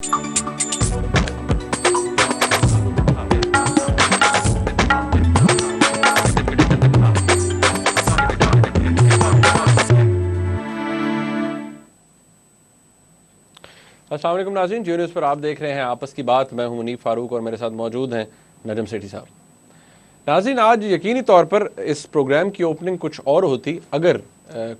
السلام علیکم ناظرین، جیو نیوز پر آپ دیکھ رہے ہیں آپس کی بات. میں ہوں منیب فاروق اور میرے ساتھ موجود ہیں نجم سیٹھی صاحب. ناظرین، آج یقینی طور پر اس پروگرام کی اوپننگ کچھ اور ہوتی اگر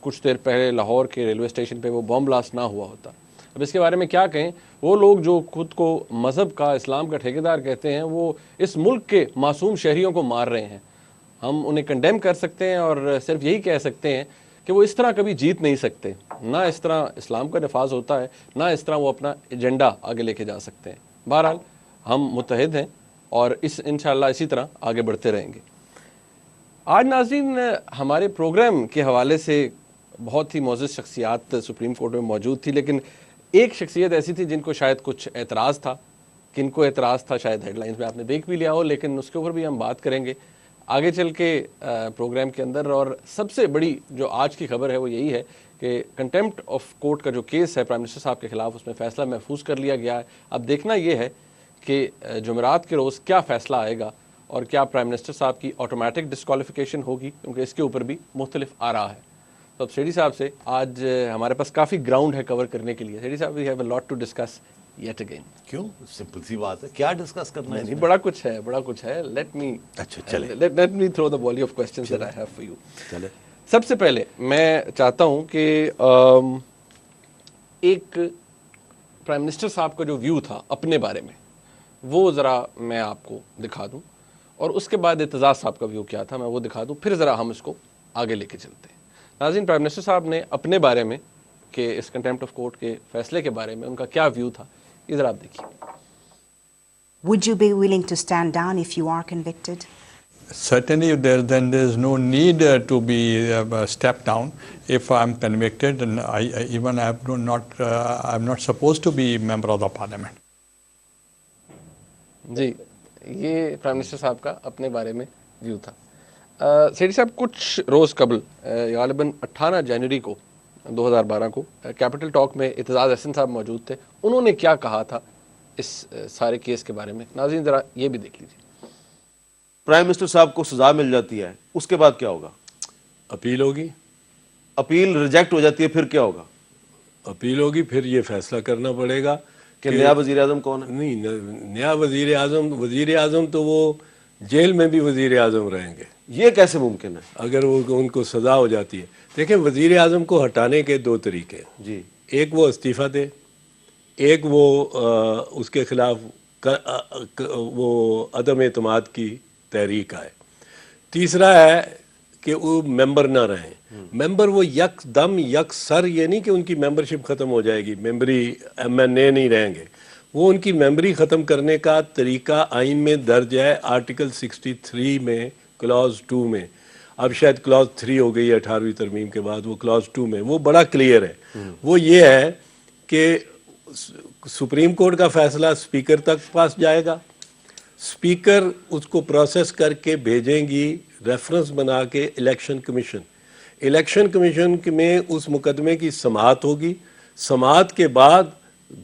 کچھ دیر پہلے لاہور کے ریلوے اسٹیشن پہ وہ بم بلاسٹ نہ ہوا ہوتا. اب اس کے بارے میں کیا کہیں؟ وہ لوگ جو خود کو مذہب کا، اسلام کا ٹھیکیدار کہتے ہیں، وہ اس ملک کے معصوم شہریوں کو مار رہے ہیں. ہم انہیں کنڈیم کر سکتے ہیں اور صرف یہی کہہ سکتے ہیں کہ وہ اس طرح کبھی جیت نہیں سکتے. نہ اس طرح اسلام کا نفاذ ہوتا ہے، نہ اس طرح وہ اپنا ایجنڈا آگے لے کے جا سکتے ہیں. بہرحال ہم متحد ہیں اور انشاءاللہ اسی طرح آگے بڑھتے رہیں گے. آج ناظرین ہمارے پروگرام کے حوالے سے بہت ہی معزز شخصیات سپریم کورٹ میں موجود تھی، لیکن ایک شخصیت ایسی تھی جن کو شاید کچھ اعتراض تھا. کن کو اعتراض تھا شاید ہیڈ لائنز میں آپ نے دیکھ بھی لیا ہو، لیکن اس کے اوپر بھی ہم بات کریں گے آگے چل کے پروگرام کے اندر. اور سب سے بڑی جو آج کی خبر ہے وہ یہی ہے کہ کنٹیمپٹ آف کورٹ کا جو کیس ہے پرائم منسٹر صاحب کے خلاف، اس میں فیصلہ محفوظ کر لیا گیا ہے. اب دیکھنا یہ ہے کہ جمعرات کے روز کیا فیصلہ آئے گا اور کیا پرائم منسٹر صاحب کی آٹومیٹک ڈسکوالیفیکیشن ہوگی، کیونکہ اس کے اوپر بھی مختلف آ رہا ہے. تو اب سیٹھی صاحب سے آج ہمارے پاس کافی گراؤنڈ ہے کور کرنے کے لیے. سیٹھی صاحب، we have a lot to discuss it again. کیوں؟ سمپل سی بات ہے، کیا ڈسکس کرنا ہے؟ نہیں، بڑا کچھ ہے. لیٹ می تھرو دا والی of questions that I have for you. چلے. سب سے پہلے میں چاہتا ہوں کہ ایک پرائم منسٹر صاحب کا جو ویو تھا اپنے بارے میں وہ ذرا میں آپ کو دکھا دوں، اور اس کے بعد اعتزاز صاحب کا ویو کیا تھا میں وہ دکھا دوں، پھر ذرا ہم اس کو آگے لے کے چلتے ہیں. ناظرین، پرائم منسٹر صاحب نے اپنے بارے میں کہ اس کنٹیمپٹ آف کورٹ کے فیصلے کے بارے میں ان کا کیا ویو تھا، یہ ذرا آپ دیکھیے. Would you be willing to stand down if you are convicted? Certainly, then there is no need to be stepped down. If I am convicted, and I'm not supposed to be member of the parliament. جی، یہ prime minister صاحب کا اپنے بارے میں view تھا. سیٹھی صاحب، کچھ روز قبل غالباً 18 جنوری کو 2012 کو کیپٹل ٹاک میں اعتزاز احسن صاحب موجود تھے. انہوں نے کیا کہا تھا اس سارے کیس کے بارے میں؟ ناظرین ذرا یہ بھی دیکھ لیجیے. پرائم منسٹر صاحب کو سزا مل جاتی ہے، اس کے بعد کیا ہوگا؟ اپیل ہوگی. اپیل ریجیکٹ ہو جاتی ہے، پھر کیا ہوگا؟ اپیل ہوگی، پھر یہ فیصلہ کرنا پڑے گا کہ نیا وزیر اعظم کون ہے. نہیں، نیا وزیر اعظم تو وہ جیل میں بھی وزیر اعظم رہیں گے. یہ کیسے ممکن ہے اگر وہ ان کو سزا ہو جاتی ہے؟ دیکھیں، وزیر اعظم کو ہٹانے کے دو طریقے. جی، ایک وہ استعفیٰ دے، ایک وہ اس کے خلاف وہ عدم اعتماد کی تحریک آئے. تیسرا ہے کہ وہ ممبر نہ رہیں. ممبر وہ یک دم یک سر، یہ نہیں کہ ان کی ممبرشپ ختم ہو جائے گی، ممبری ایم این اے نہیں رہیں گے. وہ ان کی ممبری ختم کرنے کا طریقہ آئین میں درج ہے، آرٹیکل 63 میں کلاز 2 میں. اب شاید کلاز 3 ہو گئی ہے 18ویں ترمیم کے بعد، وہ کلاز 2 میں وہ بڑا کلیئر ہے. وہ یہ ہے کہ سپریم کورٹ کا فیصلہ اسپیکر تک پاس جائے گا، اسپیکر اس کو پروسیس کر کے بھیجیں گی ریفرنس بنا کے الیکشن کمیشن. الیکشن کمیشن میں اس مقدمے کی سماعت ہوگی. سماعت کے بعد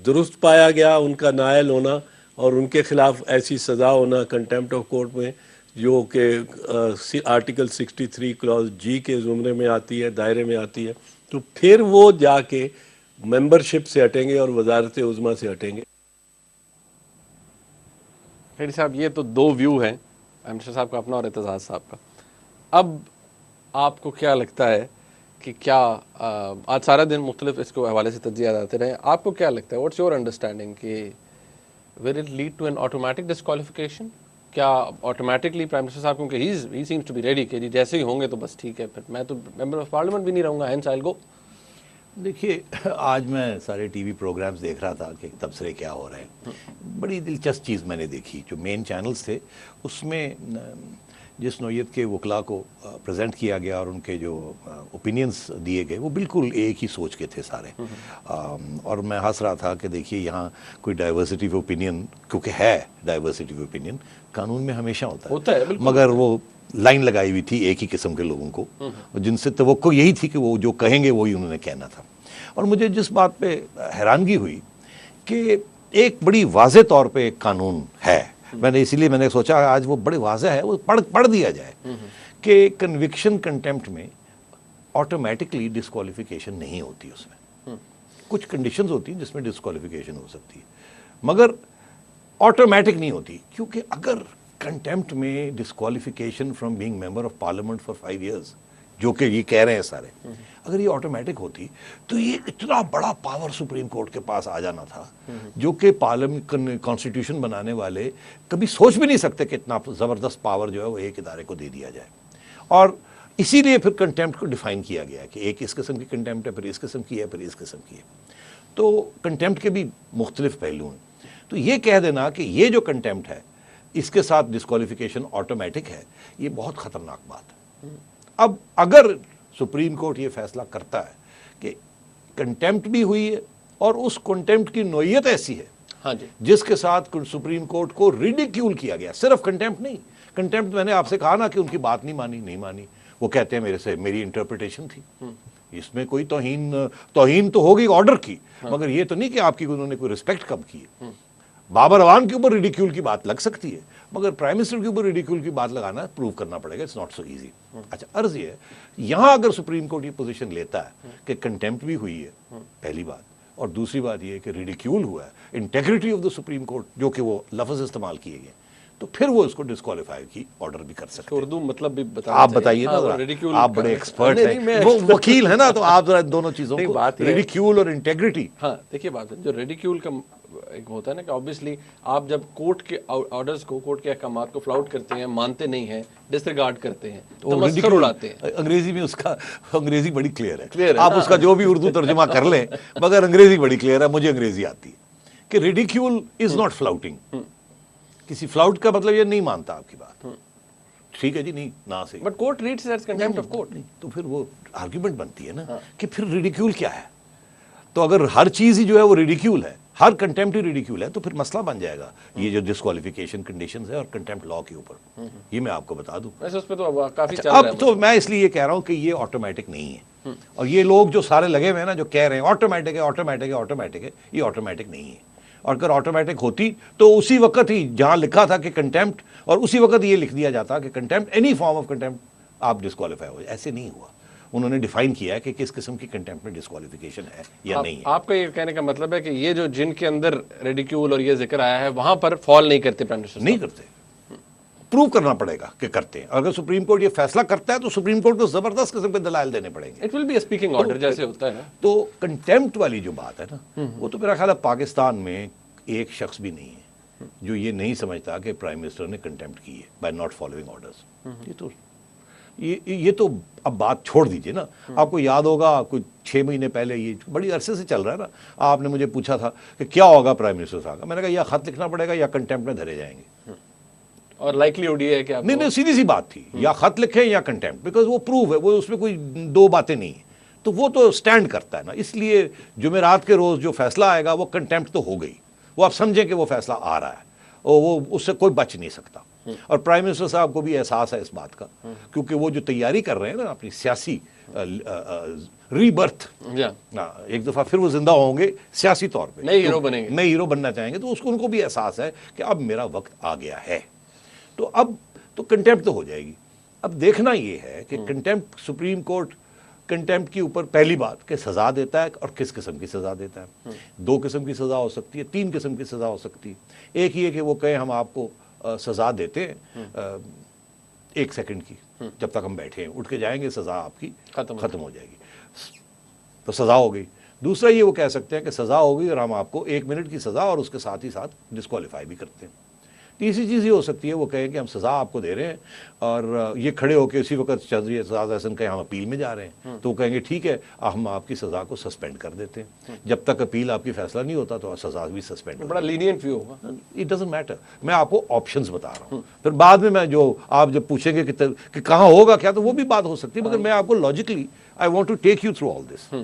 درست پایا گیا ان کا نائل ہونا اور ان کے خلاف ایسی سزا ہونا کنٹیمپٹ آف کورٹ میں، جو کہ آرٹیکل 63 کلاز جی کے زمرے میں آتی ہے، دائرے میں آتی ہے، تو پھر وہ جا کے ممبرشپ سے ہٹیں گے اور وزارت عظمیٰ سے ہٹیں گے. سیٹھی صاحب، یہ تو دو ویو ہیں، منسٹر صاحب کا اپنا اور اعتزاز صاحب کا. اب آپ کو کیا لگتا ہے کہ کیا آج سارا دن مختلف اس کو حوالے سے تجزیات آتے رہے، آپ کو کیا لگتا ہے، واٹس یور انڈرسٹینڈنگ کہ will it lead to an automatic disqualification? کیا آٹومیٹکلی پرائم منسٹر صاحب، کیونکہ he seems to be ready کہ جی جیسے ہی ہوں گے تو بس ٹھیک ہے، پھر میں تو ممبر آف پارلیمنٹ بھی نہیں رہوں گا، ہینس آئی ول گو. دیکھیے، آج میں سارے ٹی وی پروگرامز دیکھ رہا تھا کہ تبصرے کیا ہو رہے ہیں. بڑی دلچسپ چیز میں نے دیکھی، جو مین چینلز تھے اس میں جس نوعیت کے وکلاء کو پریزنٹ کیا گیا اور ان کے جو اوپینینز دیے گئے وہ بالکل ایک ہی سوچ کے تھے سارے. اور میں ہنس رہا تھا کہ دیکھیے یہاں کوئی ڈائیورسٹی آف اوپینین، کیونکہ ہے ڈائیورسٹی آف اوپینین قانون میں ہمیشہ ہوتا ہے، مگر وہ لائن لگائی ہوئی تھی ایک ہی قسم کے لوگوں کو، جن سے توقع یہی تھی کہ وہ جو کہیں گے وہی انہوں نے کہنا تھا. اور مجھے جس بات پہ حیرانگی ہوئی کہ ایک بڑی واضح طور پہ ایک قانون ہے, میں نے سوچا آج وہ بڑے واضح ہے, وہ پڑھ دیا جائے کہ کنوکشن کنٹیمپٹ میں آٹومیٹکلی ڈسکوالیفیکیشن نہیں ہوتی, اس میں کچھ کنڈیشنز ہوتی ہیں جس میں ڈسکوالیفیکیشن ہو سکتی ہے, مگر آٹومیٹک نہیں ہوتی, کیونکہ اگر کنٹیمپٹ میں disqualification from being member of parliament for 5 years, جو کہ یہ کہہ رہے ہیں سارے, اگر یہ آٹومیٹک ہوتی تو یہ اتنا بڑا پاور سپریم کورٹ کے پاس آ جانا تھا, جو کہ کانسٹیٹیوشن بنانے والے کبھی سوچ بھی نہیں سکتے کہ اتنا زبردست پاور جو ہے وہ ایک ادارے کو دے دیا جائے. اور اسی لیے پھر کنٹیمپٹ کو ڈیفائن کیا گیا کہ ایک اس قسم کی کنٹیمپٹ ہے, پھر اس قسم کی ہے, پھر اس قسم کی ہے. تو کنٹیمپٹ کے بھی مختلف پہلو ہیں. تو یہ کہہ دینا کہ یہ جو کنٹیمپٹ ہے اس کے ساتھ ڈسکوالیفیکیشن آٹومیٹک ہے, یہ بہت خطرناک بات ہے. اب اگر سپریم کورٹ یہ فیصلہ کرتا ہے کہ کنٹیمپٹ بھی ہوئی ہے اور اس کنٹیمپٹ کی نوعیت ایسی ہے ہاں جی, جس کے ساتھ سپریم کورٹ کو ریڈیکیول کیا گیا, صرف کنٹیمپٹ نہیں, کنٹیمپٹ میں نے آپ سے کہا نا کہ ان کی بات نہیں مانی, وہ کہتے ہیں میری انٹرپریٹیشن تھی, اس میں کوئی توہین تو ہوگی آرڈر کی, مگر یہ تو نہیں کہ آپ کی انہوں نے کوئی رسپیکٹ کم کی ہے. بابر اعوان کے اوپر ریڈیکیول کی بات لگ سکتی ہے, مگر پرائم منسٹر کے اوپر ریڈیکیول کی بات لگانا پروو کرنا پڑے گا, اٹس ناٹ سو ایزی. اچھا, عرض یہ ہے یہاں اگر سپریم کورٹ یہ پوزیشن لیتا ہے کہ کنٹیمپٹ بھی ہوئی ہے, پہلی بات, اور دوسری بات یہ ہے کہ ریڈیکیول ہوا ہے, integrity of the supreme court جو کہ وہ لفظ استعمال کیے گئے, تو پھر وہ اس کو ڈسکوالیفائی کی آرڈر بھی کر سکتے ہیں. اردو مطلب بھی آپ بتائیے نا, آپ بڑے ایکسپرٹ ہیں, وہ وکیل ہیں نا, تو آپ ذرا دونوں چیزوں کو, ریڈیکیول اور انٹیگریٹی. ہاں دیکھیے بات ہے, جو ریڈیکیول کا ایک ہوتا ہے نا کہ آبویسلی آپ جب کورٹ کے آرڈرز کو, کورٹ کے احکامات کو فلاؤٹ کرتے ہیں, مانتے نہیں ہیں, ڈسریگارڈ کرتے ہیں, تو مسخر اڑاتے ہیں. انگریزی میں اس کا انگریزی بڑی کلیئر ہے, آپ اس کا جو بھی اردو ترجمہ کر لیں, مگر انگریزی بڑی کلیئر ہے, مجھے انگریزی آتی ہے, کہ ریڈیکیول از ناٹ فلاؤٹنگ. کسی فلاؤٹ کا مطلب یہ نہیں مانتا آپ کی بات, ٹھیک ہے جی, نہیں نہ صحیح, but court reads as contempt of court. تو پھر وہ آرگیومنٹ بنتی ہے نا کہ پھر ریڈیکیول کیا ہے. تو اگر ہر چیز ہی جو ہے وہ ریڈیکیول ہے, ہر کنٹیمپٹ ہی ریڈیکیول ہے, تو پھر مسئلہ بن جائے گا یہ جو ڈسکوالیفیکیشن کنڈیشنز ہے اور کنٹیمپٹ لا کے اوپر. یہ میں آپ کو بتا دوں. ویسے اس پہ تو کافی چل رہا ہے. اب تو میں اس لیے یہ کہہ رہا ہوں کہ یہ آٹومیٹک نہیں ہے, اور یہ لوگ جو سارے لگے ہوئے ہیں نا, جو کہہ رہے ہیں آٹومیٹک ہے, آٹومیٹک ہے, آٹومیٹک ہے, یہ آٹومیٹک نہیں ہے. اور اگر آٹومیٹک ہوتی تو اسی وقت ہی جہاں لکھا تھا کہ کنٹیمپٹ, اور اسی وقت یہ لکھ دیا جاتا کہ contempt, any form of contempt آپ ڈسکوالیفائی ہو. ایسے نہیں ہوا, انہوں نے ڈیفائن کیا ہے کہ کس قسم کی کنٹیمپٹ میں ڈسکوالیفیکیشن ہے یا نہیں ہے. آپ کا یہ کہنے کا مطلب ہے کہ یہ جو جن کے اندر ریڈیکیول اور یہ ذکر آیا ہے وہاں پر فال نہیں کرتے پرائم منسٹر, نہیں کرتے, پروو کرنا پڑے گا کہ کرتے ہیں. اگر سپریم کورٹ یہ فیصلہ کرتا ہے تو سپریم کورٹ کو زبردست قسم کے دلائل دینے پڑیں گے. It will be speaking order جیسے ہوتا ہے نا. تو کنٹیمپٹ والی جو بات ہے نا, وہ تو میرا خیال ہے پاکستان میں ایک شخص بھی نہیں ہے جو یہ نہیں سمجھتا کہ پرائم منسٹر نے کنٹیمپٹ کی ہے بائی ناٹ فالوئنگ آرڈرز. یہ تو اب بات چھوڑ دیجئے نا. آپ کو یاد ہوگا کوئی 6 مہینے پہلے, یہ بڑی عرصے سے چل رہا ہے نا, آپ نے مجھے پوچھا تھا کہ کیا ہوگا پرائم منسٹر صاحب کا. میں نے کہا یا خط لکھنا پڑے گا یا کنٹیمپٹ میں دھرے جائیں گے. اور لائکلیہڈ یہ ہے کہ نہیں, سیدھی سی بات تھی, یا خط لکھیں یا کنٹیمپٹ, بیکاز وہ پروف ہے, وہ اس میں کوئی دو باتیں نہیں ہیں. تو وہ تو سٹینڈ کرتا ہے نا. اس لیے جمعرات کے روز جو فیصلہ آئے گا وہ کنٹیمپٹ تو ہو گئی, وہ آپ سمجھیں کہ وہ فیصلہ آ رہا ہے, اور وہ اس سے کوئی بچ نہیں سکتا. اور پرائم منسٹر صاحب کو بھی احساس ہے اس بات کا, کیونکہ وہ جو تیاری کر رہے ہیں نا اپنی سیاسی ری برتھ, ایک دفعہ پھر وہ زندہ ہوں گے سیاسی طور پہ, نئے ہیرو بنیں گے, نئے ہیرو بننا چاہیں گے, تو اس کو ان کو بھی احساس ہے کہ اب میرا وقت آ گیا ہے. تو اب تو کنٹیمپٹ تو ہو جائے گی. اب دیکھنا یہ ہے کہ کنٹیمپٹ, سپریم کورٹ کنٹیمپٹ کے اوپر پہلی بات کہ سزا دیتا ہے اور کس قسم کی سزا دیتا ہے. 2 قسم کی سزا ہو سکتی ہے, 3 قسم کی سزا ہو سکتی ہے. ایک یہ کہ وہ کہیں ہم آپ کو سزا دیتے ہیں 1 سیکنڈ کی, جب تک ہم بیٹھے ہیں, اٹھ کے جائیں گے سزا آپ کی ختم ہو جائے گی, تو سزا ہو گئی. دوسرا یہ وہ کہہ سکتے ہیں کہ سزا ہوگی اور ہم آپ کو 1 منٹ کی سزا اور اس کے ساتھ ہی ساتھ ڈسکوالیفائی بھی کرتے ہیں. تیسری چیز یہ ہو سکتی ہے وہ کہیں کہ ہم سزا آپ کو دے رہے ہیں اور یہ کھڑے ہو کے اسی وقت چودھری اعزاز احسن کہیں ہم اپیل میں جا رہے ہیں, تو وہ کہیں گے ٹھیک ہے ہم آپ کی سزا کو سسپینڈ کر دیتے ہیں, جب تک اپیل آپ کی فیصلہ نہیں ہوتا تو سزا بھی سسپینڈ. بڑا لینینٹ ویو ہوگا. اٹ ڈزنٹ میٹر, میں آپ کو آپشنز بتا رہا ہوں. پھر بعد میں جو آپ جب پوچھیں گے کہ کہاں ہوگا کیا, تو وہ بھی بات ہو سکتی ہے, مگر میں آپ کو logically I want to take you through all this,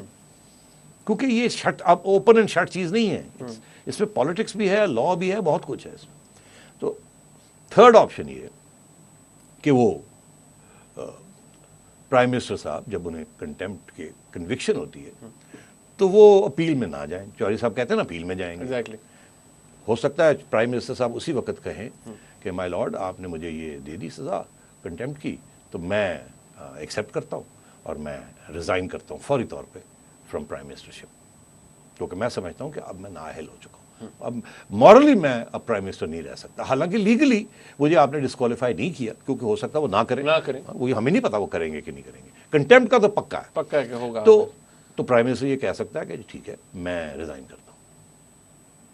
کیونکہ یہ شٹ اب اوپن اینڈ شٹ چیز نہیں ہے, اس میں پالیٹکس بھی ہے, لا بھی ہے, بہت کچھ ہے اس میں. تو تھرڈ آپشن یہ ہے کہ وہ پرائم منسٹر صاحب جب انہیں کنٹیمپٹ کے کنوکشن ہوتی ہے تو وہ اپیل میں نہ جائیں. چوہدری صاحب کہتے ہیں نا اپیل میں جائیں گے. ہو سکتا ہے پرائم منسٹر صاحب اسی وقت کہیں کہ مائی لارڈ آپ نے مجھے یہ دے دی سزا کنٹیمپٹ کی تو میں ایکسیپٹ کرتا ہوں اور میں ریزائن کرتا ہوں فوری طور پہ فرام پرائم منسٹرشپ، کیونکہ میں سمجھتا ہوں کہ اب میں نااہل ہو چکا ہوں، اب مورلی میں اب پرائم منسٹر نہیں رہ سکتا. حالانکہ لیگلی مجھے آپ نے ڈسکوالیفائی نہیں کیا کیونکہ ہو سکتا ہے وہ نہ کریں، وہ ہمیں نہیں پتا وہ کریں گے کہ نہیں کریں گے. کنٹیمپٹ کا تو پکا ہے کہ ہوگا. تو پرائم منسٹر یہ کہہ سکتا ہے کہ ٹھیک ہے میں ریزائن کرتا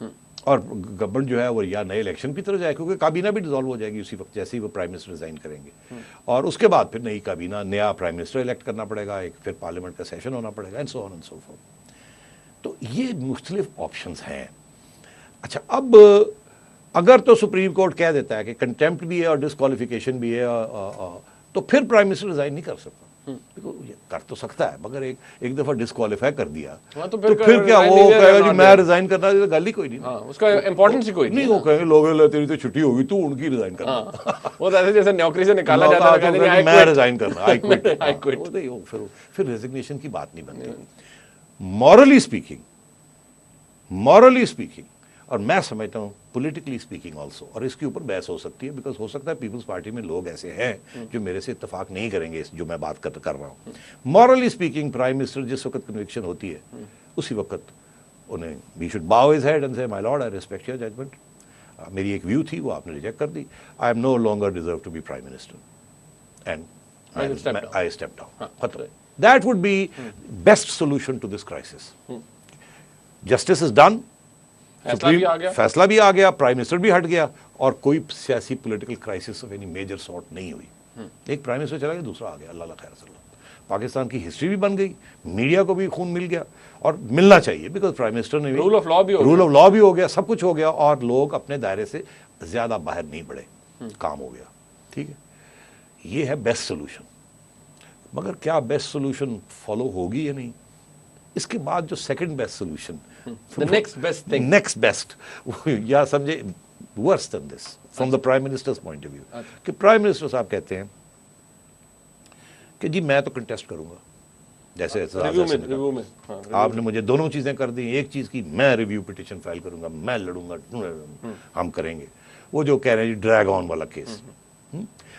ہوں، اور گورنمنٹ جو ہے وہ یا نئے الیکشن کی طرف جائے کیونکہ کابینہ بھی ڈیزالو ہو جائے گی اسی وقت جیسے ہی وہ پرائم منسٹر ریزائن کریں گے، اور اس کے بعد پھر نئی کابینہ نیا پرائم منسٹر الیکٹ کرنا پڑے گا، ایک پھر پارلیمنٹ کا سیشن ہونا پڑے گا، and so on and so forth. تو یہ مختلف آپشنز ہیں. اچھا اب اگر تو سپریم کورٹ کہہ دیتا ہے کہ کنٹیمپٹ بھی ہے اور ڈسکوالیفیکیشن بھی ہے تو پھر پرائم منسٹر ریزائن نہیں کر سکتا. کر تو سکتا ہے مگر ایک دفعہ ڈسکوالیفائی کر دیا تو پھر کیا وہ کہے گا جی میں ریزائن کرنا، گل ہی کوئی نہیں، اس کا امپورٹنس ہی کوئی نہیں. وہ کہیں گے لوگ تیری تو چھٹی ہوگی تو ان کی ریزائن کرنا، وہ ایسے جیسے نوکری سے نکالا جاتا ہے میں ریزائن کرنا، آئی کوئٹ. پھر ریزگنیشن کی بات نہیں بنتی. مورلی اسپیکنگ اور میں سمجھتا ہوں پولیٹیکلی اسپیکنگ آلسو، اور اس کے اوپر بحث ہو سکتی ہے بیکاز ہو سکتا ہے پیپلز پارٹی میں لوگ ایسے ہیں جو میرے سے اتفاق نہیں کریں گے جو میں بات کر رہا ہوں. مورلی اسپیکنگ پرائم منسٹر جس وقت کنوکشن ہوتی ہے اسی وقت انہیں we should bow his head and say my lord I respect your judgment. میری ایک ویو تھی وہ آپ نے ریجیکٹ کر دی. I am no longer deserve to be prime minister and I step down. ختم. That would be best solution to this crisis. Justice is done, فیصلہ بھی آ گیا، پرائم منسٹر بھی ہٹ گیا، اور کوئی سیاسی political crisis of any major sort نہیں ہوئی. ایک پرائم منسٹر چلا گیا دوسرا آ گیا، اللہ خیر صلی اللہ. پاکستان کی ہسٹری بھی بن گئی، میڈیا کو بھی خون مل گیا، اور ملنا چاہیے بیکاز پرائم منسٹر نے رول آف لا بھی ہو گیا، سب کچھ ہو گیا، اور لوگ اپنے دائرے سے زیادہ باہر نہیں بڑھے، کام ہو گیا. ٹھیک ہے، یہ ہے بیسٹ سولوشن. مگر کیا بیسٹ سولوشن فالو ہوگی یا نہیں؟ اس کے بعد جو second best solution next best یا سمجھے worse than this from the prime minister's point of view, کہ پرائم منسٹر صاحب کہتے ہیں کہ جی میں تو کنٹیسٹ کروں گا، جیسے آپ نے مجھے دونوں چیزیں کر دی. ایک چیز کی میں ریویو پٹیشن فائل کروں گا، میں لڑوں گا، ہم کریں گے. وہ جو کہہ رہے ہیں ڈریگ آن والا کیس،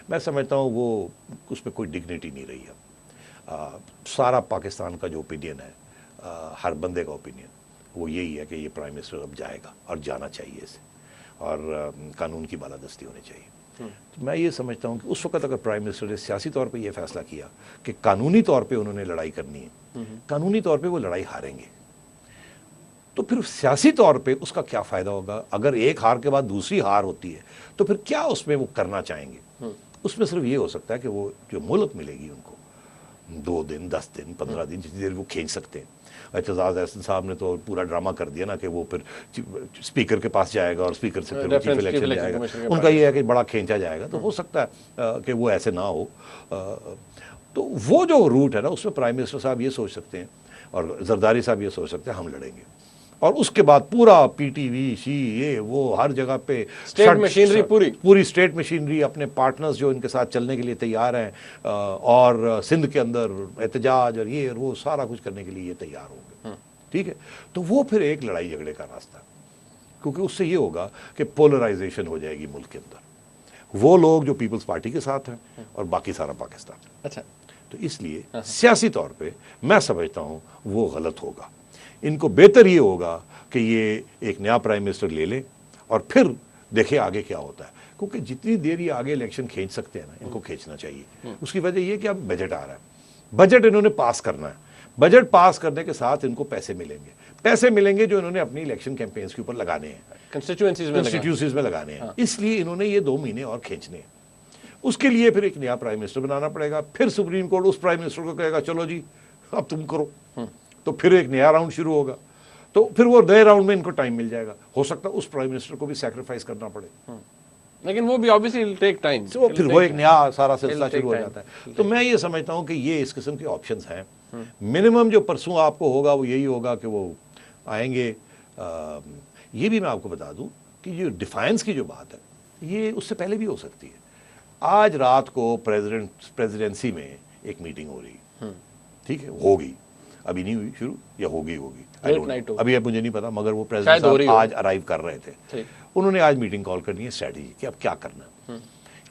میں سمجھتا ہوں وہ اس پہ کوئی ڈگنیٹی نہیں رہی ہے. سارا پاکستان کا جو اوپینین ہے، ہر بندے کا اوپینین وہ یہی ہے کہ یہ پرائم منسٹر اب جائے گا اور جانا چاہیے اسے، اور قانون کی بالادستی ہونی چاہیے. تو میں یہ سمجھتا ہوں کہ اس وقت اگر پرائم منسٹر نے سیاسی طور پہ یہ فیصلہ کیا کہ قانونی طور پہ انہوں نے لڑائی کرنی ہے، قانونی طور پہ وہ لڑائی ہاریں گے، تو پھر سیاسی طور پہ اس کا کیا فائدہ ہوگا؟ اگر ایک ہار کے بعد دوسری ہار ہوتی ہے تو پھر کیا اس میں وہ کرنا چاہیں گے؟ اس میں صرف یہ ہو سکتا ہے کہ وہ جو مہلت ملے گی ان کو 2 دن 10 دن 15 دن جتنی دیر وہ کھینچ سکتے ہیں. اعتزاز احسن صاحب نے تو پورا ڈرامہ کر دیا نا کہ وہ پھر اسپیکر کے پاس جائے گا اور اسپیکر سے پھر چیف الیکشن جائے گا. ان کا یہ ہے کہ بڑا کھینچا جائے گا، تو ہو سکتا ہے کہ وہ ایسے نہ ہو. تو وہ جو روٹ ہے نا اس میں پرائم منسٹر صاحب یہ سوچ سکتے ہیں اور زرداری صاحب یہ سوچ سکتے ہیں ہم لڑیں گے، اور اس کے بعد پورا پی ٹی وی یہ وہ ہر جگہ پہ اسٹیٹ مشینری پوری اسٹیٹ مشینری اپنے پارٹنرز جو ان کے ساتھ چلنے کے لیے تیار ہیں، اور سندھ کے اندر احتجاج اور یہ وہ سارا کچھ کرنے کے لیے یہ تیار ہوں گے. ٹھیک ہے، تو وہ پھر ایک لڑائی جھگڑے کا راستہ ہے، کیونکہ اس سے یہ ہوگا کہ پولرائزیشن ہو جائے گی ملک کے اندر. وہ لوگ جو پیپلز پارٹی کے ساتھ ہیں اور باقی سارا پاکستان. اچھا، تو اس لیے سیاسی طور پہ میں سمجھتا ہوں وہ غلط ہوگا. ان کو بہتر یہ ہوگا کہ یہ ایک نیا پرائم منسٹر لے لیں اور پھر دیکھیں آگے کیا ہوتا ہے، کیونکہ جتنی دیر یہ آگے الیکشن کھینچ سکتے ہیں نا ان کو کھینچنا چاہیے. اس کی وجہ یہ کہ اب بجٹ آ رہا ہے، بجٹ انہوں نے پاس کرنا ہے. بجٹ پاس کرنے کے ساتھ ان کو پیسے ملیں گے جو انہوں نے اپنی الیکشن کیمپینز کے اوپر لگانے ہیں، کنسٹیٹیوئنسیز میں لگانے ہیں. اس لیے انہوں نے یہ 2 مہینے اور کھینچنے ہیں. اس کے لیے پھر ایک نیا پرائم منسٹر بنانا پڑے گا. پھر سپریم کورٹ اس پرائم منسٹر کو کہے گا چلو جی اب تم کرو، تو پھر ایک نیا راؤنڈ شروع ہوگا. تو پھر وہ نئے راؤنڈ میں ان کو ٹائم مل جائے گا. ہو سکتا ہے اس پرائم منسٹر کو بھی سیکریفائس کرنا پڑے، لیکن وہ بھی obviously ٹیک ٹائم، پھر وہ ایک نیا سارا سلسلہ شروع ہو جاتا ہے. تو میں یہ سمجھتا ہوں کہ یہ اس قسم کے آپشنز ہیں. منیمم جو پرسوں آپ کو ہوگا وہ یہی ہوگا کہ وہ آئیں گے. یہ بھی میں آپ کو بتا دوں کہ یہ ڈیفائنس کی جو بات ہے یہ اس سے پہلے بھی ہو سکتی ہے. آج رات کو پریزیڈنسی میں ایک میٹنگ ہو رہی، ٹھیک ہے، ہوگی. ابھی نہیں ہوئی شروع یا ہوگی Late night ہوگی. ابھی مجھے نہیں پتا, مگر وہ شاید پریزیڈنٹ ہو رہی صاحب ہو. آج ارائیو کر رہے تھے. ٹھیک. انہوں نے آج میٹنگ کال کرنی ہے اسٹریٹجی کہ اب کیا کرنا ہے.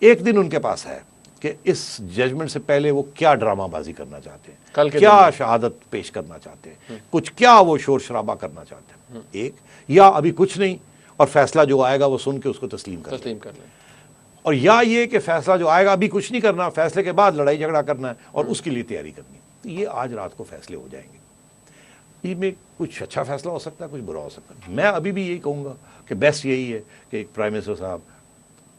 ایک دن ان کے پاس ہے کہ اس ججمنٹ سے پہلے وہ کیا ڈرامہ بازی کرنا چاہتے کل ہیں, کے کیا دن. شہادت پیش کرنا چاہتے ہیں, کچھ کیا وہ شور شرابہ کرنا چاہتے ہیں, ایک, یا ابھی کچھ نہیں اور فیصلہ جو آئے گا وہ سن کے اس کو تسلیم کر لیں. اور یا یہ کہ فیصلہ جو آئے گا ابھی کچھ نہیں کرنا, فیصلے کے بعد لڑائی جھگڑا کرنا ہے اور اس کے لیے تیاری کرنی ہے. تو یہ آج رات کو فیصلے ہو جائیں گے. ان میں کچھ اچھا فیصلہ ہو سکتا ہے, کچھ برا ہو سکتا ہے. میں ابھی بھی یہی کہوں گا کہ بیسٹ یہی ہے کہ ایک پرائم منسٹر صاحب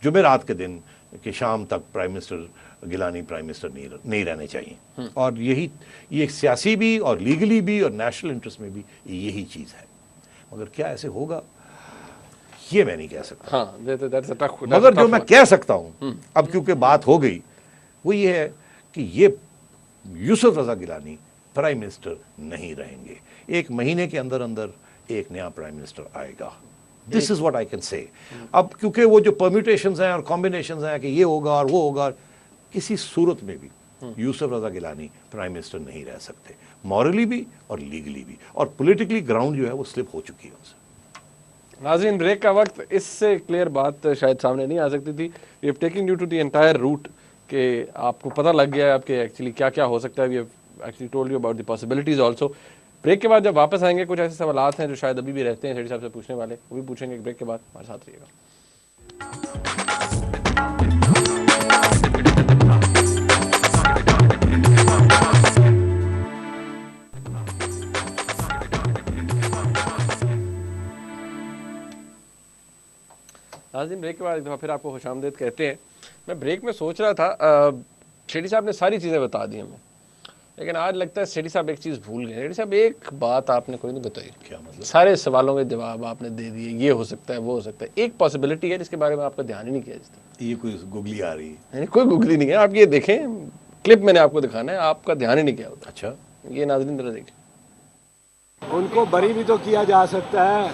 جمعرات کے دن کہ شام تک prime minister Gilani prime minister نہیں رہنے چاہیے. اور یہی یہ سیاسی بھی اور لیگلی بھی اور نیشنل انٹرسٹ میں بھی یہی چیز ہے. مگر کیا ایسے ہوگا یہ میں نہیں کہہ سکتا. مگر جو میں کہہ سکتا ہوں اب کیونکہ بات ہو گئی وہ یہ ہے کہ یہ یوسف رضا گیلانی پرائم منسٹر نہیں رہیں گے. 1 مہینے کے اندر اندر ایک نیا پرائم منسٹر آئے گا. دس is what I can say. اب کیونکہ وہ جو پرمیوٹیشنز ہیں اور کمبینیشنز ہیں کہ یہ ہوگا اور وہ ہوگا, کسی صورت میں بھی یوسف رضا گیلانی پرائم منسٹر نہیں رہ سکتے, مورلی بھی اور لیگلی بھی, اور پولیٹیکلی گراؤنڈ جو ہے وہ سلپ ہو چکی ہے ان سے. ناظرین بریک کا وقت, اس سے کلیئر بات شاید سامنے نہیں آ سکتی تھی. We have taken you to the entire route کہ آپ کو پتہ لگ گیا ہے آپ کے ایکچولی کیا کیا ہو سکتا ہے. We have actually told you about the possibilities also. Break کے بعد جب واپس آئیں گے کچھ ایسے سوالات ہیں جو شاید ابھی بھی رہتے ہیں سیٹھی صاحب سے پوچھنے والے, وہ بھی پوچھیں گے. بریک کے بعد ہمارے ساتھ رہیے گا. ناظرین بریک کے بعد ایک دفعہ پھر آپ کو خوش آمدید کہتے ہیں. میں بریک میں سوچ رہا تھا, سیٹھی صاحب نے ساری چیزیں بتا دی ہمیں, لیکن آج لگتا ہے سیٹھی صاحب ایک چیز بھول گئے. سیٹھی صاحب ایک بات آپ نے کوئی نہیں بتائی. کیا مطلب؟ سارے سوالوں کے جواب آپ نے دے دیے, یہ ہو سکتا ہے وہ ہو سکتا ہے. ایک پاسبلٹی ہے جس کے بارے میں آپ کا دھیان ہی نہیں کیا جس طرح. یہ کوئی گگلی آ رہی ہے. یعنی کوئی گگلی نہیں ہے, آپ یہ دیکھیں کلپ میں نے آپ کو دکھانا ہے, آپ کا دھیان ہی نہیں کیا ہوتا. اچھا, یہ ناظرین ذرا دیکھیں. ان کو بری بھی تو کیا جا سکتا ہے.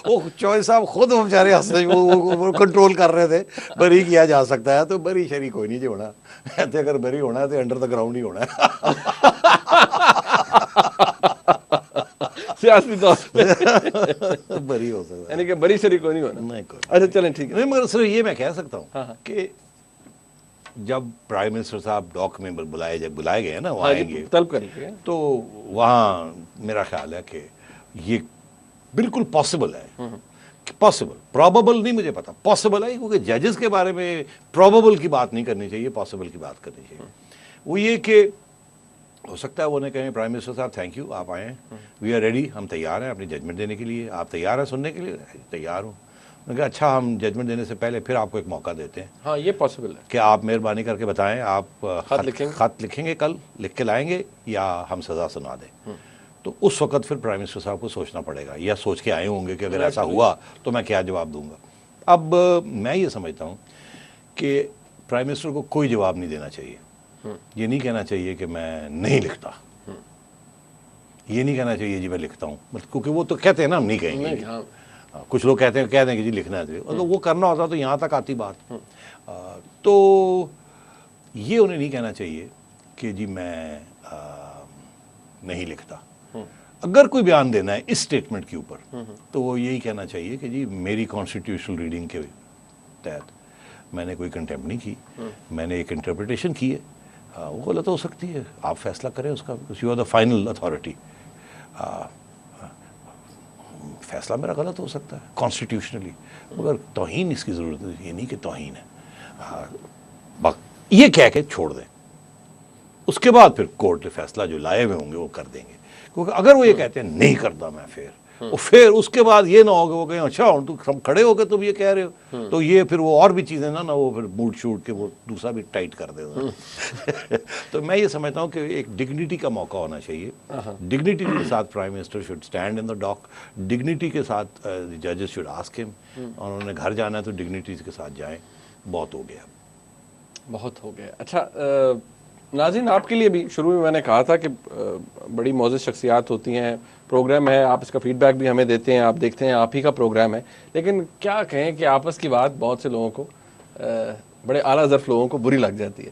وہ چوہے صاحب خود وہ بیچارے وہ کنٹرول کر رہے تھے. بری کیا جا سکتا ہے تو بری شری کوئی نہیں جو ہونا ہے. اگر بری ہونا ہے تو انڈر دا گراؤنڈ ہی ہونا ہے. سیاسی طور پہ بری ہو سکتا ہے, یعنی کہ بری شری کوئی نہیں ہونا. نہیں کوئی. اچھا چلیں ٹھیک ہے. نہیں, مگر صرف یہ میں کہہ سکتا ہوں کہ جب پرائم منسٹر صاحب ڈاک میں بلائے گئے نا, وہ آئیں گے طلب کر لیے تو وہاں میرا خیال ہے کہ یہ بالکل پاسبل ہے. پاسبل, پرابیبل نہیں مجھے پتا, پاسبل ہے, کیونکہ ججز کے بارے میں پرابیبل کی بات نہیں کرنی چاہیے, پاسبل کی بات کرنی چاہیے. وہ یہ کہ ہو سکتا ہے وہ نے کہیں پرائم منسٹر صاحب تھینک یو, آپ آئے ہیں, وی آر ریڈی, ہم تیار ہیں اپنی ججمنٹ دینے کے لیے. آپ تیار ہیں سننے کے لیے؟ تیار ہوں. میں کہا اچھا, ہم ججمنٹ دینے سے پہلے پھر آپ کو ایک موقع دیتے ہیں. ہاں یہ پاسبل ہے کہ آپ مہربانی کر کے بتائیں, آپ خط لکھیں گے, کل لکھ کے لائیں گے یا ہم سزا سنا دیں. تو اس وقت پھر پرائم منسٹر صاحب کو سوچنا پڑے گا, یا سوچ کے آئے ہوں گے کہ اگر ایسا ہوا تو میں کیا جواب دوں گا. اب میں یہ سمجھتا ہوں کہ پرائم منسٹر کو کوئی جواب نہیں دینا چاہیے. یہ نہیں کہنا چاہیے کہ میں نہیں لکھتا, یہ نہیں کہنا چاہیے جی میں لکھتا ہوں, کیونکہ وہ تو کہتے ہیں نا ہم نہیں کہیں گے. کچھ لوگ کہتے ہیں کہہ دیں کہ جی لکھنا ہے, اگر وہ کرنا ہوتا تو یہاں تک آتی بات. تو یہ انہیں نہیں کہنا چاہیے کہ جی میں نہیں لکھتا. اگر کوئی بیان دینا ہے اس سٹیٹمنٹ کے اوپر تو وہ یہی کہنا چاہیے کہ جی میری کانسٹیٹیوشنل ریڈنگ کے تحت میں نے کوئی کنٹیمپٹ نہیں کی, میں نے ایک انٹرپریٹیشن کی ہے, وہ غلط ہو سکتی ہے, آپ فیصلہ کریں اس کا, you are the final authority. فیصلہ میرا غلط ہو سکتا ہے کانسٹیٹیوشنلی, مگر توہین اس کی ضرورت ہے, یہ نہیں کہ توہین ہے. یہ کہہ کے چھوڑ دیں, اس کے بعد پھر کورٹ فیصلہ جو لائے ہوئے ہوں گے وہ کر دیں گے. کیونکہ اگر وہ یہ کہتے ہیں نہیں کرتا میں, پھر اس کے بعد یہ نہ ہوگا وہ کہیں اچھا ہم کھڑے ہو کے تم یہ کہہ رہے ہو, تو یہ پھر وہ اور بھی چیزیں نا وہ پھر موڈ شوٹ کے وہ دوسرا بھی ٹائٹ کر دے گا. تو میں یہ سمجھتا ہوں کہ ایک ڈگنیٹی کا موقع ہونا چاہیے. ڈگنیٹی کے ساتھ prime minister should stand in the dock, dignity کے ساتھ ججز شوڈ آسک ہم, اور انہوں نے گھر جانا ہے تو ڈگنیٹی کے ساتھ جائیں. بہت ہو گیا, بہت ہو گیا. اچھا ناظرین, آپ کے لیے بھی شروع میں نے کہا تھا کہ بڑی معزز شخصیات ہوتی ہیں, پروگرام ہے, آپ اس کا فیڈ بیک بھی ہمیں دیتے ہیں, آپ دیکھتے ہیں, آپ ہی کا پروگرام ہے, لیکن کیا کہیں کہ آپس کی بات بہت سے لوگوں کو, بڑے اعلیٰ ظرف لوگوں کو بری لگ جاتی ہے.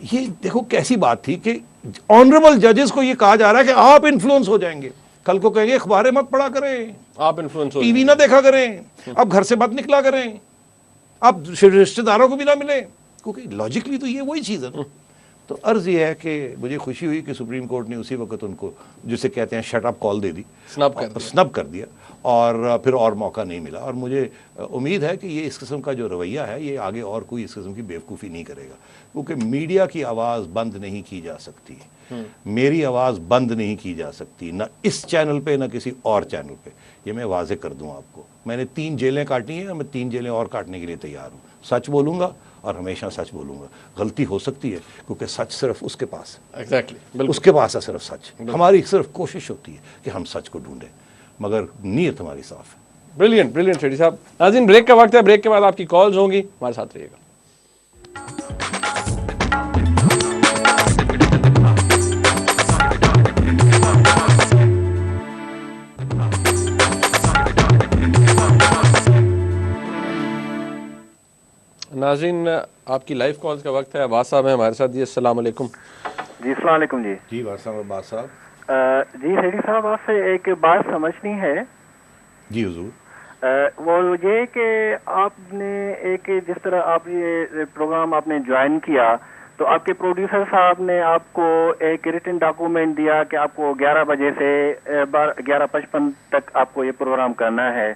یہ دیکھو کیسی بات تھی کہ آنریبل ججز کو یہ کہا جا رہا ہے کہ آپ انفلوئنس ہو جائیں گے، کل کو کہیں گے اخباریں مت پڑھا کریں، آپ انفلوئنس ہو ٹی وی نہ دیکھا کریں، آپ گھر سے مت نکلا کریں، آپ رشتہ داروں کو بھی نہ ملیں، کیونکہ لاجکلی تو یہ وہی چیز ہے نا۔ تو عرض یہ ہے کہ مجھے خوشی ہوئی کہ سپریم کورٹ نے اسی وقت ان کو جسے کہتے ہیں شٹ اپ کال دے دی، سنب کر دیا، اور پھر اور موقع نہیں ملا۔ اور مجھے امید ہے کہ یہ اس قسم کا جو رویہ ہے یہ آگے اور کوئی اس قسم کی بیوقوفی نہیں کرے گا، کیونکہ میڈیا کی آواز بند نہیں کی جا سکتی، میری آواز بند نہیں کی جا سکتی، نہ اس چینل پہ نہ کسی اور چینل پہ۔ یہ میں واضح کر دوں آپ کو، میں نے 3 جیلیں کاٹی ہیں، میں 3 جیلیں اور کاٹنے کے لیے تیار ہوں۔ سچ بولوں گا اور ہمیشہ سچ بولوں گا۔ غلطی ہو سکتی ہے کیونکہ سچ صرف اس کے پاس ہے، ایگزیکٹلی اس کے پاس ہے صرف سچ۔ ہماری صرف کوشش ہوتی ہے کہ ہم سچ کو ڈھونڈیں، مگر نیت ہماری صاف ہے۔ بریلینٹ بریلینٹ شیٹی صاحب۔ ناظرین بریک کا وقت ہے، بریک کے بعد آپ کی کالز ہوں گی، ہمارے ساتھ رہیے گا۔ ناظرین آپ کی لائیو کالز کا وقت ہے، عباس صاحب ہیں ہمارے ساتھ۔ جی السلام علیکم۔ جی السلام علیکم۔ جی جی عباس صاحب۔ جی سیٹھی صاحب آپ سے ایک بات سمجھنی ہے۔ جی حضور۔ وہ یہ کہ آپ نے ایک جس طرح آپ یہ پروگرام آپ نے جوائن کیا تو آپ کے پروڈیوسر صاحب نے آپ کو ایک ریٹن ڈاکومنٹ دیا کہ آپ کو 11 بجے سے 11:55 تک آپ کو یہ پروگرام کرنا ہے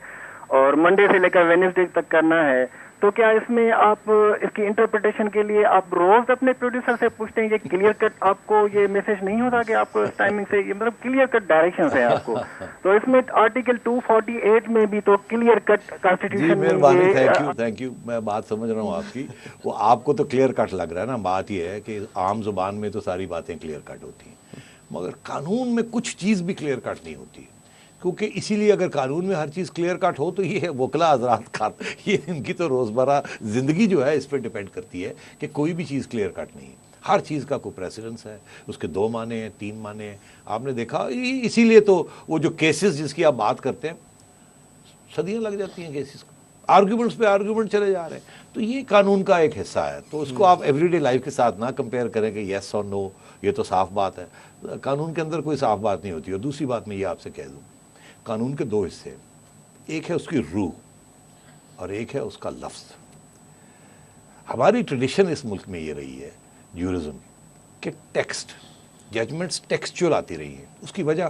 اور منڈے سے لے کر وینسڈے تک کرنا ہے۔ تو کیا اس میں آپ اس کی انٹرپریٹیشن کے لیے آپ روز اپنے پروڈیوسر سے پوچھتے ہیں؟ یہ کلیئر کٹ آپ کو یہ میسج نہیں ہوتا کہ آپ کو اس ٹائمنگ سے یہ مطلب کلیئر کٹ ڈائریکشنز ہیں آپ کو؟ تو اس میں آرٹیکل 248 میں بھی تو کلیئر کٹ کانسٹیٹیوشن میں مہربانی، تھینک یو، میں بات سمجھ رہا ہوں آپ کی۔ وہ آپ کو تو کلیئر کٹ لگ رہا ہے نا، بات یہ ہے کہ عام زبان میں تو ساری باتیں کلیئر کٹ ہوتی ہیں، مگر قانون میں کچھ چیز بھی کلیئر کٹ نہیں ہوتی، کیونکہ اسی لیے اگر قانون میں ہر چیز کلیئر کٹ ہو تو یہ وکلا حضرات کا یہ ان کی تو روزمرہ زندگی جو ہے اس پہ ڈیپینڈ کرتی ہے کہ کوئی بھی چیز کلیئر کٹ نہیں ہے، ہر چیز کا کوئی پریسیڈنس ہے، اس کے 2 معنی ہیں، 3 معنی ہیں، آپ نے دیکھا۔ اسی لیے تو وہ جو کیسز جس کی آپ بات کرتے ہیں صدیاں لگ جاتی ہیں کیسز کو، آرگیومنٹس پہ آرگیومنٹ چلے جا رہے ہیں، تو یہ قانون کا ایک حصہ ہے۔ تو اس کو آپ ایوری ڈے لائف کے ساتھ نہ کمپیئر کریں کہ یس اور نو، یہ تو صاف بات ہے۔ قانون کے اندر کوئی صاف بات نہیں ہوتی۔ اور دوسری بات میں یہ آپ سے کہہ دوں، قانون کے 2 حصے، ایک ہے اس کی روح اور ایک ہے اس کا لفظ۔ ہماری ٹریڈیشن اس ملک میں یہ رہی ہے جورزم کہ ٹیکسٹ ججمنٹس ٹیکسچول آتی رہی ہیں، اس کی وجہ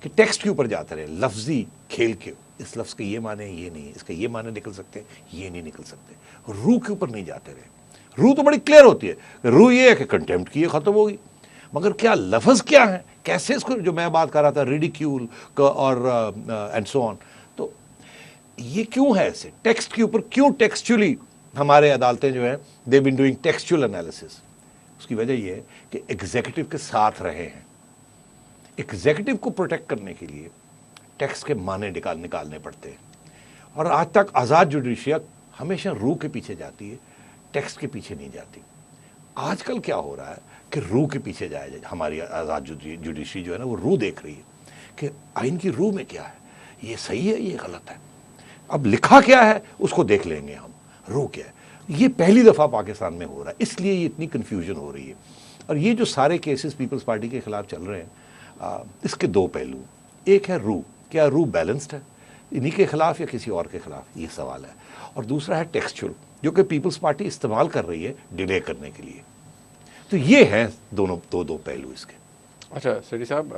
کہ ٹیکسٹ کے اوپر جاتے رہے، لفظی کھیل کے، اس لفظ کے یہ معنی ہیں، یہ نہیں، اس کے یہ معنی نکل سکتے ہیں، یہ نہیں نکل سکتے، روح کے اوپر نہیں جاتے رہے۔ روح تو بڑی کلیئر ہوتی ہے، روح یہ ہے کہ کنٹیمپٹ کی یہ ختم ہوگی، مگر کیا لفظ کیا ہیں، کیسے اس کو، جو میں بات کر رہا تھا ریڈیکیول اور اینڈ سو آن، تو یہ کیوں ہے ایسے ٹیکسٹ کے اوپر، کیوں ٹیکسچولی ہمارے عدالتیں جو ہیں دے بین ڈوئنگ ٹیکسچول انالیسس؟ اس کی وجہ یہ ہے کہ ایگزیکٹو کے ساتھ رہے ہیں، ایگزیکٹو کو پروٹیکٹ کرنے کے لیے ٹیکسٹ کے معنی نکالنے پڑتے ہیں، اور آج تک آزاد جوڈیشیا ہمیشہ روح کے پیچھے جاتی ہے، ٹیکسٹ کے پیچھے نہیں جاتی۔ آج کل کیا ہو رہا ہے کہ روح کے پیچھے جائے جائے، ہماری آزاد جوڈیشری جو ہے نا وہ روح دیکھ رہی ہے کہ آئین کی روح میں کیا ہے، یہ صحیح ہے، یہ غلط ہے، اب لکھا کیا ہے اس کو دیکھ لیں گے ہم، روح کیا ہے۔ یہ پہلی دفعہ پاکستان میں ہو رہا ہے، اس لیے یہ اتنی کنفیوژن ہو رہی ہے۔ اور یہ جو سارے کیسز پیپلز پارٹی کے خلاف چل رہے ہیں، اس کے 2 پہلو، ایک ہے روح، کیا روح بیلنسڈ ہے انہی کے خلاف یا کسی اور کے خلاف، یہ سوال ہے، اور دوسرا ہے ٹیکسچول، جو کہ پیپلز پارٹی استعمال کر رہی ہے ڈیلے کرنے کے لیے۔ تو یہ ہیں دو پہلو اس کے۔ اچھا سیٹی صاحب،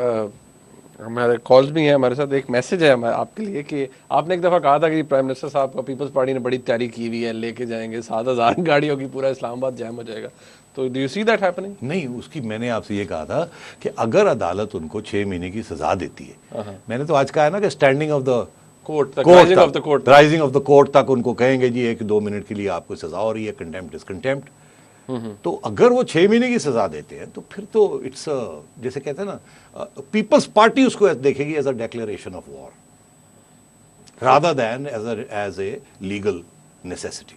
ہمارے کالز بھی ہیں، ہمارے ساتھ ایک میسج ہے آپ کے لیے کہ آپ نے ایک دفعہ کہا تھا کہ پرائم منسٹر صاحب کا پیپلز پارٹی نے بڑی تیاری کی ہوئی ہے، لے کے جائیں گے 7000 گاڑیوں کی، پورا اسلام آباد جام ہو جائے گا، تو do you see that happening? نہیں، اس کی میں نے آپ سے یہ کہا تھا کہ اگر عدالت ان کو 6 مہینے کی سزا دیتی ہے، میں نے تو آج کہا ہے نا کہ standing of the court, rising of the court تک ان کو کہیں گے جی 1-2 منٹ کے لیے آپ کو سزا ہو رہی ہے، کنٹیمپٹ از کنٹیمپٹ، تو اگر وہ 6 مہینے کی سزا دیتے ہیں تو پھر تو اٹس جیسے کہتے ہیں نا، پیپلز پارٹی اس کو دیکھے گی as a declaration of war rather than as a legal necessity,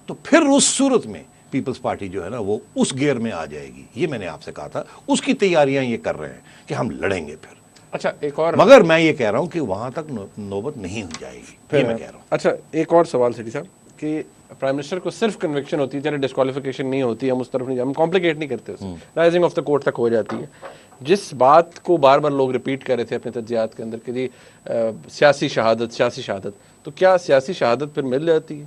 تو پھر اس صورت میں پیپلز پارٹی جو ہے نا وہ اس گیئر میں آ جائے گی۔ یہ میں نے آپ سے کہا تھا، اس کی تیاریاں یہ کر رہے ہیں کہ ہم لڑیں گے پھر۔ اچھا ایک اور، مگر میں یہ کہہ رہا ہوں کہ وہاں تک نوبت نہیں ہو جائے گی، یہ میں کہہ رہا ہوں۔ اچھا ایک اور سوال سیٹی صاحب کہ پرائم منسٹر کو صرف کنوکشن ہوتی ہے, چلے ڈسکوالیفیکیشن نہیں ہوتی, ہم اس طرف نہیں, ہم کمپلیکیٹ نہیں کرتے اسے, رائزنگ آف دا کورٹ تک ہو جاتی ہے. جس بات کو بار بار لوگ ریپیٹ کر رہے تھے اپنے تجزیات کے اندر کہ جی سیاسی شہادت سیاسی شہادت, تو کیا سیاسی شہادت پھر مل جاتی ہے؟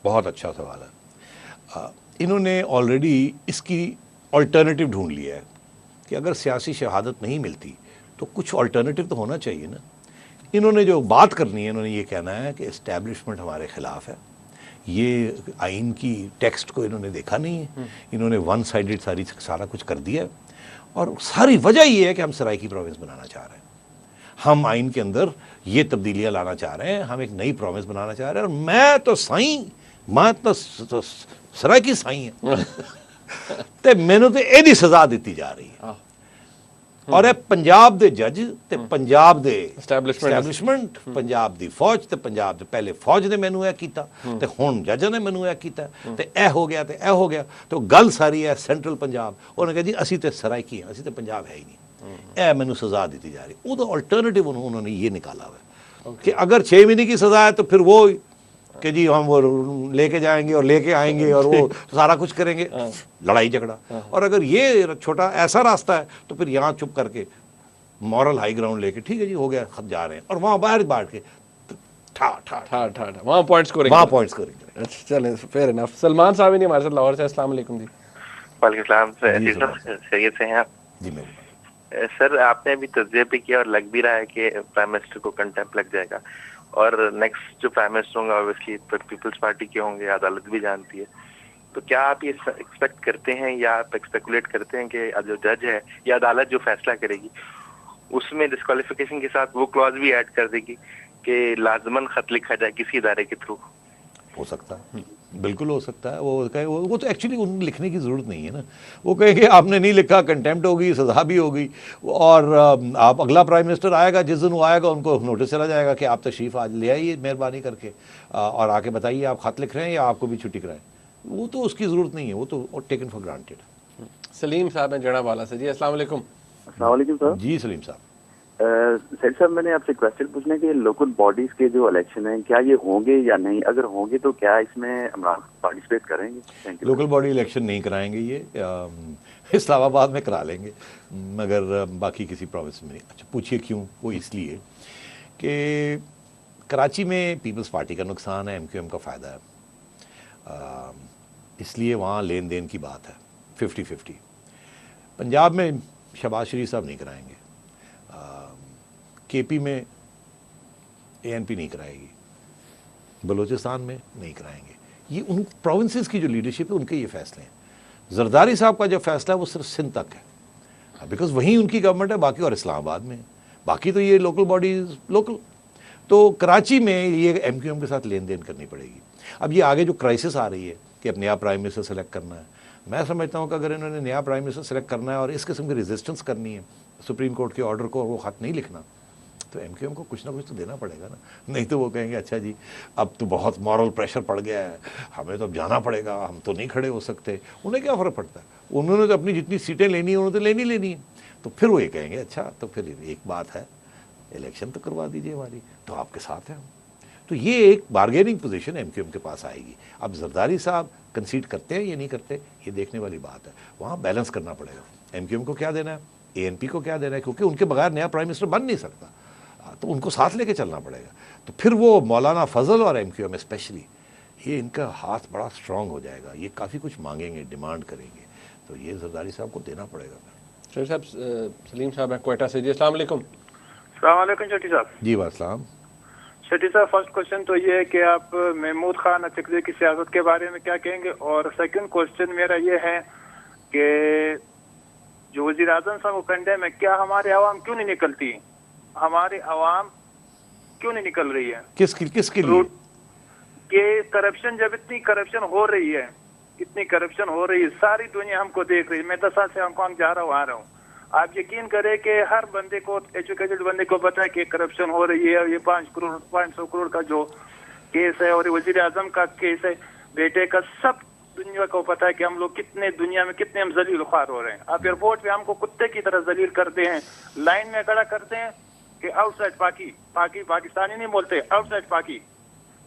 بہت اچھا سوال ہے. انہوں نے آلریڈی اس کی آلٹرنیٹیو ڈھونڈ لیا ہے کہ اگر سیاسی شہادت نہیں ملتی تو کچھ آلٹرنیٹیو تو ہونا چاہیے نا. انہوں نے جو بات کرنی ہے, انہوں نے یہ کہنا ہے کہ اسٹیبلشمنٹ ہمارے خلاف ہے. یہ آئین کی ٹیکسٹ کو انہوں نے دیکھا نہیں ہے, انہوں نے ون سائیڈڈ سارا کچھ کر دیا ہے, اور ساری وجہ یہ ہے کہ ہم سرائیکی پروونس بنانا چاہ رہے ہیں, ہم آئین کے اندر یہ تبدیلیاں لانا چاہ رہے ہیں, ہم ایک نئی پروونس بنانا چاہ رہے ہیں. اور میں تو سرائیکی سائیں ہیں تے مینوں تے ایدی سزا دیتی جا رہی ہے. اور اے پنجاب دے جج تے پنجاب دے اسٹیبلشمنٹ, پنجاب دی فوج تے پنجاب دے پہلے فوج نے مینوں اے کیتا تے ہن ججاں نے مینوں اے کیتا تے اے ہو گیا تے اے ہو گیا. تو گل ساری ہے سینٹرل پنجاب, انہوں نے کہا جی اسی تے سرائیکی ہیں, اسی تے پنجاب ہے ہی نہیں, اے مینوں سزا دیتی جا رہی. وہ تو الٹرنیٹیو انہوں نے یہ نکالا ہوا ہے کہ اگر 6 مہینے کی سزا ہے تو پھر وہ کہ جی ہم وہ لے کے جائیں گے اور لے کے آئیں گے اور وہ سارا کچھ کریں گے, لڑائی جھگڑا. اور اگر یہ چھوٹا ایسا راستہ ہے تو پھر یہاں چپ کر کے مورل ہائی گراؤنڈ لے کے ٹھیک ہے جی ہو گیا خط جا رہے ہیں, اور وہاں باہر بانٹ کے وہاں پوائنٹس کریں گے. اچھا چلیں فیئر انف. سلمان صاحب نہیں ہمارے ساتھ لاہور سے. السلام علیکم جی. وعلیکم السلام. خیریت سے ہیں آپ؟ جی میں سر, آپ نے ابھی تجزیہ بھی کیا اور لگ بھی رہا ہے کہ پرائم منسٹر کو کنٹیمپٹ لگ جائے گا, اور نیکسٹ جو پرائم منسٹر ہوں گے اوبویسلی پیپلز پارٹی کے ہوں گے, عدالت بھی جانتی ہے. تو کیا آپ یہ ایکسپیکٹ کرتے ہیں یا آپ ایکسپیکولیٹ کرتے ہیں کہ جو جج ہے یا عدالت جو فیصلہ کرے گی اس میں ڈسکوالیفیکیشن کے ساتھ وہ کلاز بھی ایڈ کر دے گی کہ لازماً خط لکھا جائے کسی ادارے کے تھرو؟ ہو سکتا ہے, بالکل ہو سکتا ہے. وہ تو ایکچولی ان لکھنے کی ضرورت نہیں ہے نا. وہ کہیں کہ آپ نے نہیں لکھا, کنٹیمپٹ ہوگی, سزا بھی ہوگی, اور آپ اگلا پرائم منسٹر آئے گا, جس دن وہ آئے گا ان کو نوٹس چلا جائے گا کہ آپ تشریف آج لے آئیے مہربانی کر کے, اور آ کے بتائیے آپ خط لکھ رہے ہیں یا آپ کو بھی چھٹی کرائیں. وہ تو اس کی ضرورت نہیں ہے, وہ تو ٹیکن فار گرانٹیڈ. سلیم صاحب ہیں جڑا والا سے. جی السلام علیکم. السلام علیکم سر. جی سلیم صاحب. سید صاحب میں نے آپ سے کویسچن پوچھنا ہے کہ لوکل باڈیز کے جو الیکشن ہیں کیا یہ ہوں گے یا نہیں, اگر ہوں گے تو کیا اس میں عمران پارٹیسپیٹ کریں گے؟ لوکل باڈی الیکشن نہیں کرائیں گے, یہ اسلام آباد میں کرا لیں گے مگر باقی کسی پروونس میں نہیں. اچھا پوچھیے کیوں؟ وہ اس لیے کہ کراچی میں پیپلز پارٹی کا نقصان ہے, MQM کا فائدہ ہے, اس لیے وہاں لین دین کی بات ہے 50-50. پنجاب میں شہباز شریف صاحب نہیں کرائیں گے, KP میں ANP نہیں کرائے گی, بلوچستان میں نہیں کرائیں گے. یہ ان پروونسز کی جو لیڈرشپ ہے ان کے یہ فیصلے ہیں. زرداری صاحب کا جو فیصلہ ہے وہ صرف سندھ تک ہے بیکاز وہیں ان کی گورنمنٹ ہے, باقی اور اسلام آباد میں ہے, باقی تو یہ لوکل باڈیز لوکل. تو کراچی میں یہ MQM کے ساتھ لین دین کرنی پڑے گی. اب یہ آگے جو کرائسس آ رہی ہے کہ اب نیا پرائم منسٹر سلیکٹ کرنا ہے, میں سمجھتا ہوں کہ اگر انہوں نے نیا پرائم منسٹر سلیکٹ کرنا ہے اور اس قسم کی ریزسٹنس کرنی ہے سپریم کورٹ کے آرڈر کو اور وہ خط نہیں لکھنا, تو MQM کو کچھ نہ کچھ تو دینا پڑے گا نا. نہیں تو وہ کہیں گے اچھا جی اب تو بہت مورل پریشر پڑ گیا ہے, ہمیں تو اب جانا پڑے گا, ہم تو نہیں کھڑے ہو سکتے. انہیں کیا فرق پڑتا ہے, انہوں نے تو اپنی جتنی سیٹیں لینی ہیں انہوں نے تو لینی ہے. تو پھر وہ یہ کہیں گے اچھا تو پھر ایک بات ہے الیکشن تو کروا دیجیے ہماری, تو آپ کے ساتھ ہیں ہم. تو یہ ایک بارگیننگ پوزیشن MQM کے پاس آئے گی. اب زرداری صاحب کنسیڈ کرتے ہیں یا نہیں کرتے یہ دیکھنے والی بات ہے. وہاں بیلنس کرنا پڑے گا, MQM کو کیا دینا ہے, ANP کو کیا دینا ہے, کیونکہ ان کے بغیر نیا پرائم منسٹر بن نہیں سکتا, تو ان کو ساتھ لے کے چلنا پڑے گا. تو پھر وہ مولانا فضل اور MQM اسپیشلی یہ ان کا ہاتھ بڑا اسٹرانگ ہو جائے گا, یہ کافی کچھ مانگیں گے, ڈیمانڈ کریں گے, تو یہ زرداری صاحب کو دینا پڑے گا. شریف صاحب, سلیم صاحب ہیں کوئٹہ سے. جی السلام علیکم. السلام علیکم شیٹی صاحب. جی وعلیکم. شیٹی صاحب فرسٹ کوشچن تو یہ ہے کہ آپ محمود خان اچکزئی کی سیاست کے بارے میں کیا کہیں گے, اور سیکنڈ کوشچن میرا یہ ہے کہ جو وزیر اعظم صاحب کو کنڈیم ہے, کیا ہمارے عوام کیوں نہیں نکلتی, ہماری عوام کیوں نہیں نکل رہی ہے؟ کس کے لیے کہ کرپشن, جب اتنی کرپشن ہو رہی ہے, اتنی کرپشن ہو رہی ہے, ساری دنیا ہم کو دیکھ رہی ہے. میں 10 سال سے ہانگ کانگ جا رہا ہوں, آ رہا ہوں. آپ یقین کریں کہ ہر بندے کو, ایجوکیٹڈ بندے کو پتا ہے کہ کرپشن ہو رہی ہے. یہ 500 کروڑ کا جو کیس ہے اور وزیر اعظم کا کیس ہے بیٹے کا, سب دنیا کو پتا ہے کہ ہم لوگ کتنے دنیا میں کتنے ہم ذلیل خوار ہو رہے ہیں. آپ ایئرپورٹ پہ ہم کو کتے کی طرح ذلیل کرتے ہیں, لائن میں کھڑا کرتے ہیں کہ آؤٹ سائڈ پاکی, پاکستانی نہیں بولتے, آؤٹ سائڈ پاکی.